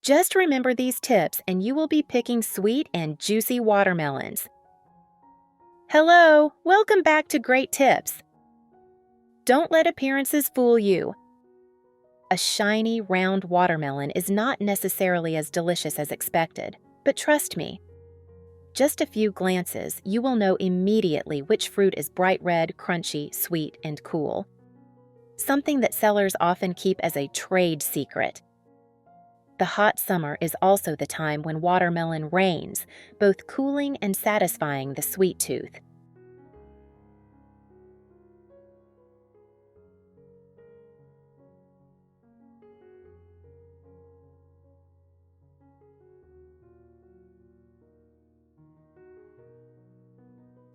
Just remember these tips and you will be picking sweet and juicy watermelons. Hello, welcome back to Great Tips. Don't let appearances fool you. A shiny, round watermelon is not necessarily as delicious as expected, but trust me, just a few glances, you will know immediately which fruit is bright red, crunchy, sweet, and cool. Something that sellers often keep as a trade secret. The hot summer is also the time when watermelon reigns, both cooling and satisfying the sweet tooth.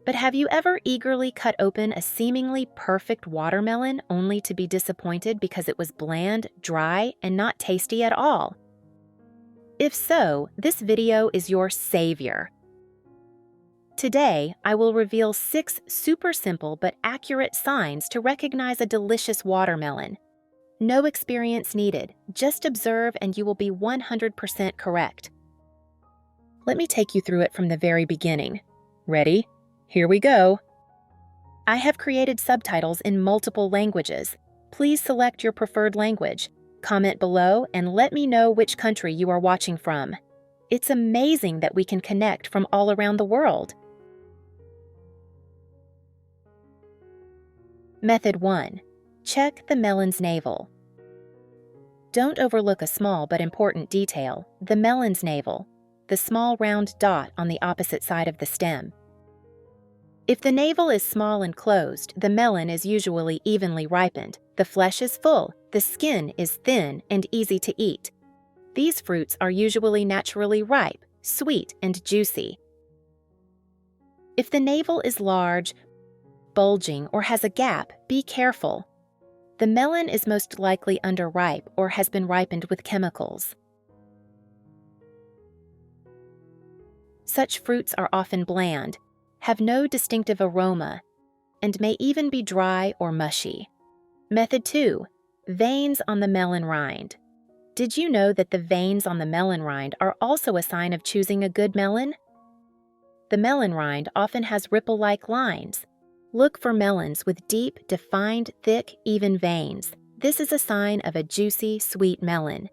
But have you ever eagerly cut open a seemingly perfect watermelon only to be disappointed because it was bland, dry, and not tasty at all? If so, this video is your savior. Today, I will reveal 6 super simple but accurate signs to recognize a delicious watermelon. No experience needed, just observe and you will be 100% correct. Let me take you through it from the very beginning. Ready? Here we go. I have created subtitles in multiple languages. Please select your preferred language. Comment below and let me know which country you are watching from. It's amazing that we can connect from all around the world. Method 1. Check the melon's navel. Don't overlook a small but important detail, the melon's navel, the small round dot on the opposite side of the stem. If the navel is small and closed, the melon is usually evenly ripened, the flesh is full, the skin is thin and easy to eat. These fruits are usually naturally ripe, sweet, and juicy. If the navel is large, bulging, or has a gap, be careful. The melon is most likely underripe or has been ripened with chemicals. Such fruits are often bland, have no distinctive aroma, and may even be dry or mushy. Method 2. Veins on the melon rind. Did you know that the veins on the melon rind are also a sign of choosing a good melon? The melon rind often has ripple-like lines. Look for melons with deep, defined, thick, even veins. This is a sign of a juicy, sweet melon.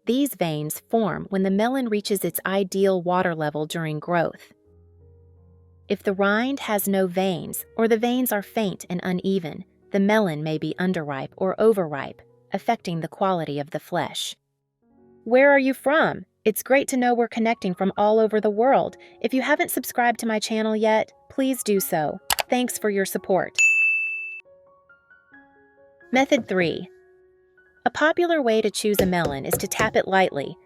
These veins form when the melon reaches its ideal water level during growth. If the rind has no veins, or the veins are faint and uneven, the melon may be underripe or overripe, affecting the quality of the flesh. Where are you from? It's great to know we're connecting from all over the world. If you haven't subscribed to my channel yet, please do so. Thanks for your support. Method 3. A popular way to choose a melon is to tap it lightly,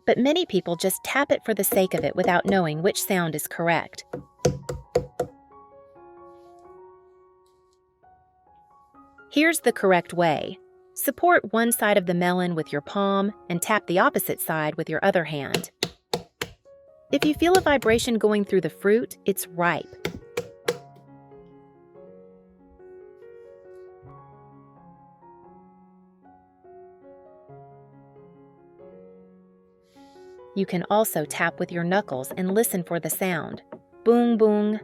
but many people just tap it for the sake of it without knowing which sound is correct. Here's the correct way. Support one side of the melon with your palm and tap the opposite side with your other hand. If you feel a vibration going through the fruit, it's ripe. You can also tap with your knuckles and listen for the sound. Boong boong.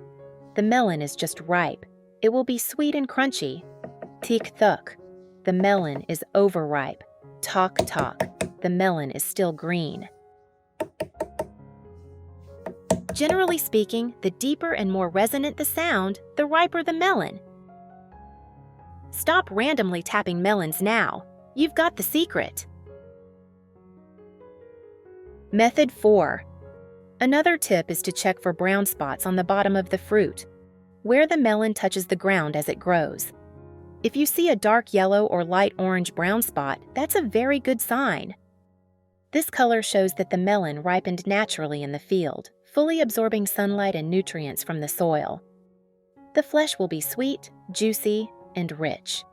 The melon is just ripe. It will be sweet and crunchy. Tik thuk. The melon is overripe. Tok tok. The melon is still green. Generally speaking, the deeper and more resonant the sound, the riper the melon. Stop randomly tapping melons now. You've got the secret. Method 4. Another tip is to check for brown spots on the bottom of the fruit, where the melon touches the ground as it grows. If you see a dark yellow or light orange-brown spot, that's a very good sign. This color shows that the melon ripened naturally in the field, fully absorbing sunlight and nutrients from the soil. The flesh will be sweet, juicy, and rich.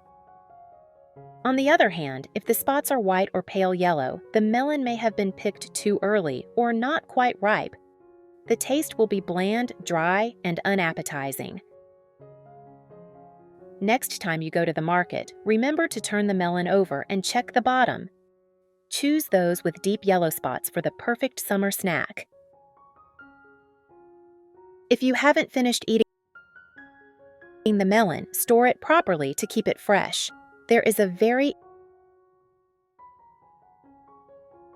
On the other hand, if the spots are white or pale yellow, the melon may have been picked too early or not quite ripe. The taste will be bland, dry, and unappetizing. Next time you go to the market, remember to turn the melon over and check the bottom. choose those with deep yellow spots for the perfect summer snack. If you haven't finished eating the melon, store it properly to keep it fresh. There is a very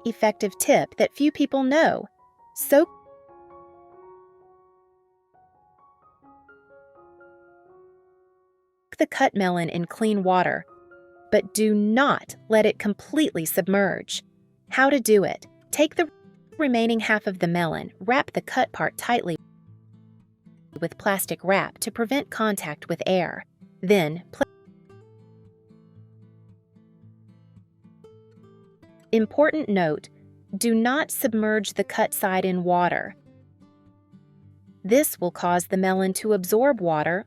effective tip that few people know. Soak the cut melon in clean water, but do not let it completely submerge. How to do it? Take the remaining half of the melon, wrap the cut part tightly with plastic wrap to prevent contact with air. Then, important note, do not submerge the cut side in water. This will cause the melon to absorb water,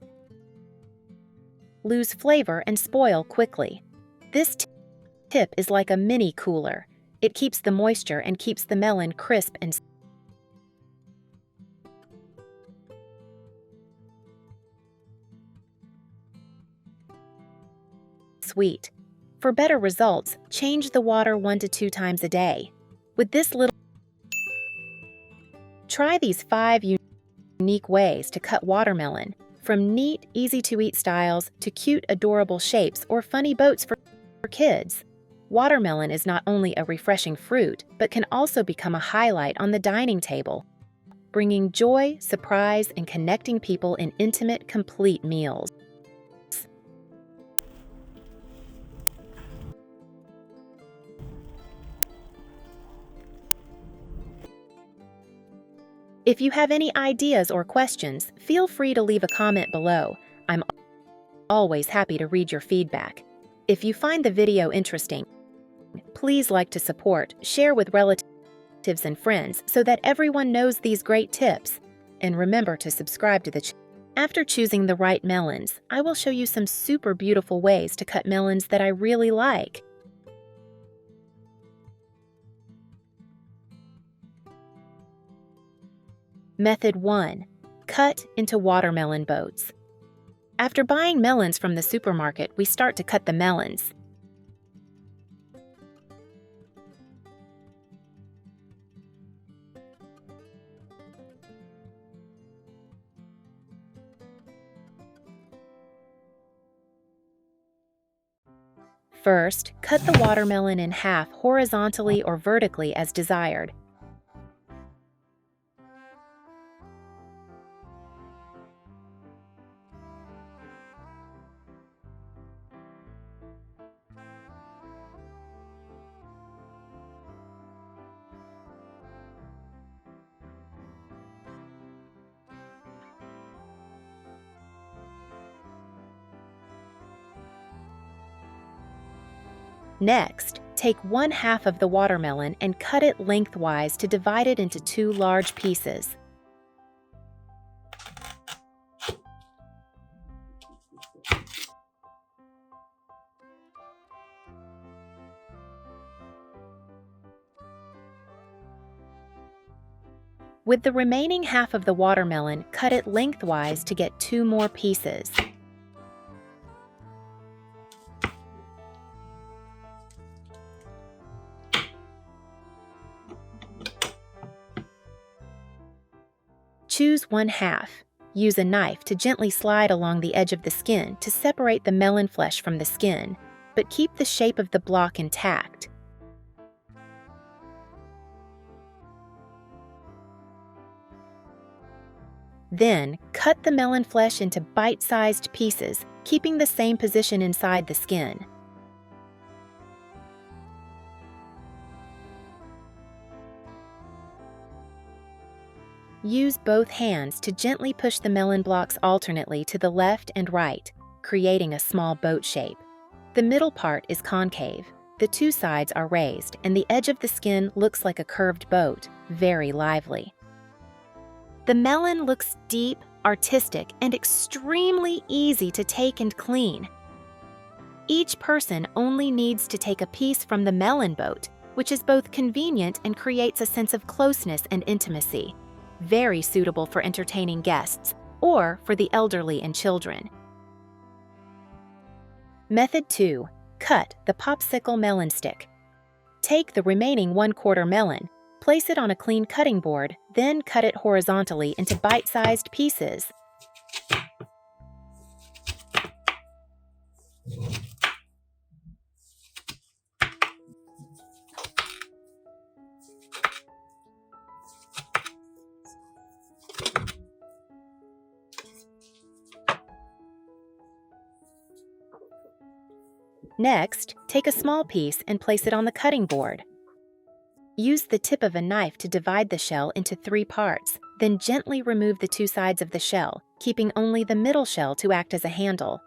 lose flavor, and spoil quickly. This tip is like a mini cooler. It keeps the moisture and keeps the melon crisp and sweet. For better results, change the water 1 to 2 times a day. With this little, try these 5 unique ways to cut watermelon, from neat, easy-to-eat styles to cute, adorable shapes or funny boats for kids. Watermelon is not only a refreshing fruit, but can also become a highlight on the dining table, bringing joy, surprise, and connecting people in intimate, complete meals. If you have any ideas or questions, feel free to leave a comment below. I'm always happy to read your feedback. If you find the video interesting, please like to support, share with relatives and friends so that everyone knows these great tips. And remember to subscribe to the channel. After choosing the right melons, I will show you some super beautiful ways to cut melons that I really like. Method 1. Cut into watermelon boats. After buying melons from the supermarket, we start to cut the melons. First, cut the watermelon in half horizontally or vertically as desired. Next, take 1/2 of the watermelon and cut it lengthwise to divide it into 2 large pieces. With the remaining half of the watermelon, cut it lengthwise to get 2 more pieces. Choose 1/2. Use a knife to gently slide along the edge of the skin to separate the melon flesh from the skin, but keep the shape of the block intact. Then, cut the melon flesh into bite-sized pieces, keeping the same position inside the skin. Use both hands to gently push the melon blocks alternately to the left and right, creating a small boat shape. The middle part is concave, the 2 sides are raised, and the edge of the skin looks like a curved boat, very lively. The melon looks deep, artistic, and extremely easy to take and clean. Each person only needs to take a piece from the melon boat, which is both convenient and creates a sense of closeness and intimacy. Very suitable for entertaining guests or for the elderly and children. Method 2. Cut the popsicle melon stick. Take the remaining 1/4 melon, place it on a clean cutting board, then cut it horizontally into bite-sized pieces. Next, take a small piece and place it on the cutting board. Use the tip of a knife to divide the shell into 3 parts, then gently remove the 2 sides of the shell, keeping only the middle shell to act as a handle.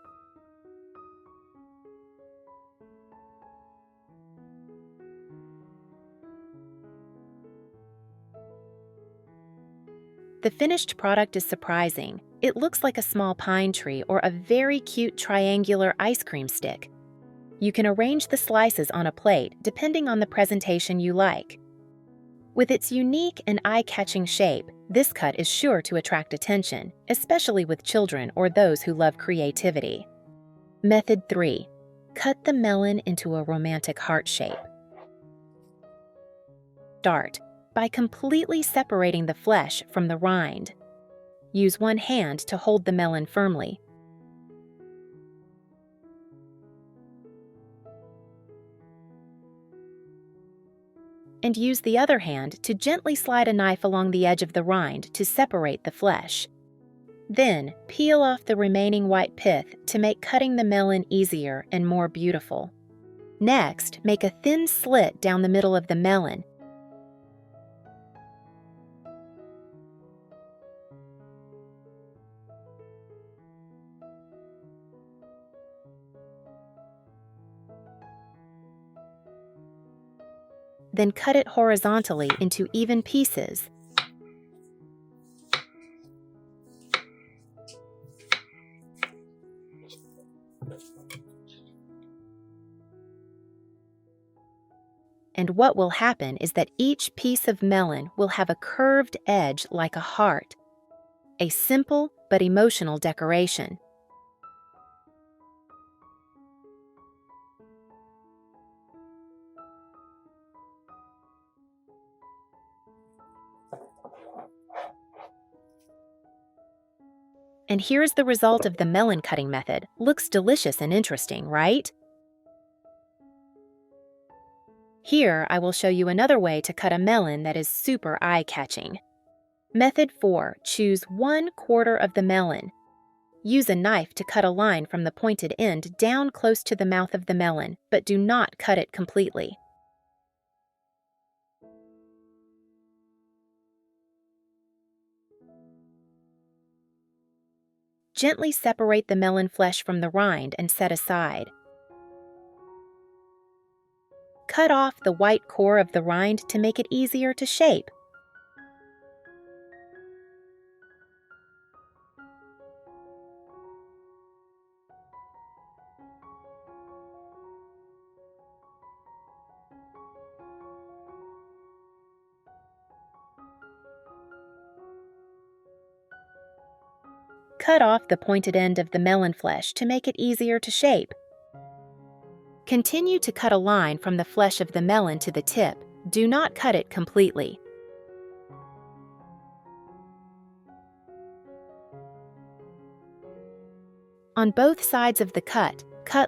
The finished product is surprising. It looks like a small pine tree or a very cute triangular ice cream stick. You can arrange the slices on a plate depending on the presentation you like. With its unique and eye-catching shape, this cut is sure to attract attention, especially with children or those who love creativity. Method 3. Cut the melon into a romantic heart shape. Start by completely separating the flesh from the rind. Use one hand to hold the melon firmly. And use the other hand to gently slide a knife along the edge of the rind to separate the flesh. Then, peel off the remaining white pith to make cutting the melon easier and more beautiful. Next, make a thin slit down the middle of the melon. Then cut it horizontally into even pieces. And what will happen is that each piece of melon will have a curved edge like a heart. A simple but emotional decoration. And here's the result of the melon cutting method. Looks delicious and interesting, right? Here, I will show you another way to cut a melon that is super eye-catching. Method 4. Choose 1/4 of the melon. Use a knife to cut a line from the pointed end down close to the mouth of the melon, but do not cut it completely. Gently separate the melon flesh from the rind and set aside. Cut off the white core of the rind to make it easier to shape. Cut off the pointed end of the melon flesh to make it easier to shape. Continue to cut a line from the flesh of the melon to the tip. Do not cut it completely. On both sides of the cut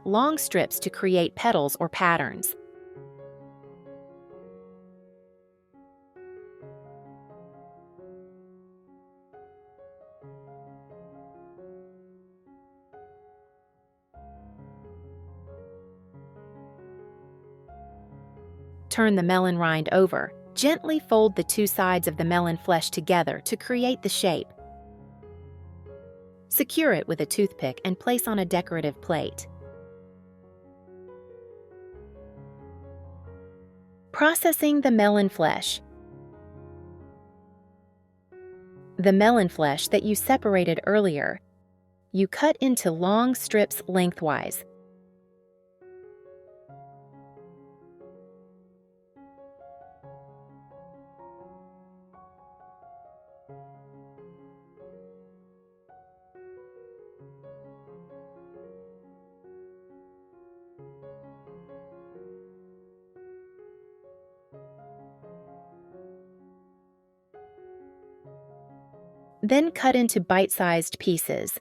long strips to create petals or patterns. Turn the melon rind over. Gently fold the 2 sides of the melon flesh together to create the shape. Secure it with a toothpick and place on a decorative plate. Processing the melon flesh. The melon flesh that you separated earlier, you cut into long strips lengthwise. Then cut into bite-sized pieces.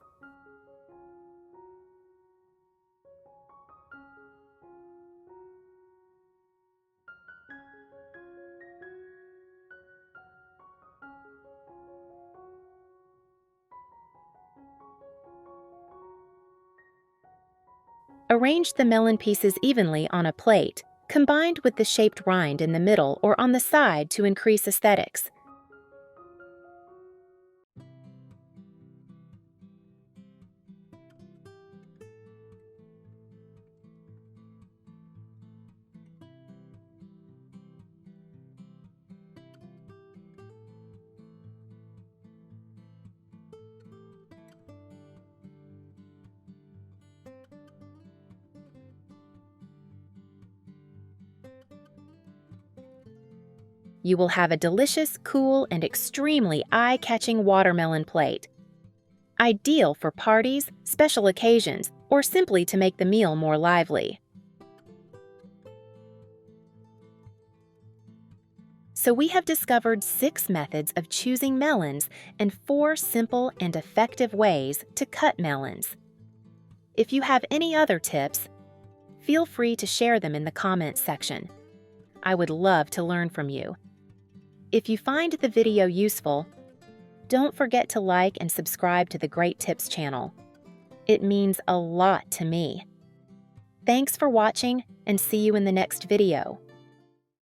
Arrange the melon pieces evenly on a plate, combined with the shaped rind in the middle or on the side to increase aesthetics. You will have a delicious, cool, and extremely eye-catching watermelon plate. Ideal for parties, special occasions, or simply to make the meal more lively. So we have discovered 6 methods of choosing melons and 4 simple and effective ways to cut melons. If you have any other tips, feel free to share them in the comments section. I would love to learn from you. If you find the video useful, don't forget to like and subscribe to the Great Tips channel. It means a lot to me. Thanks for watching, and see you in the next video.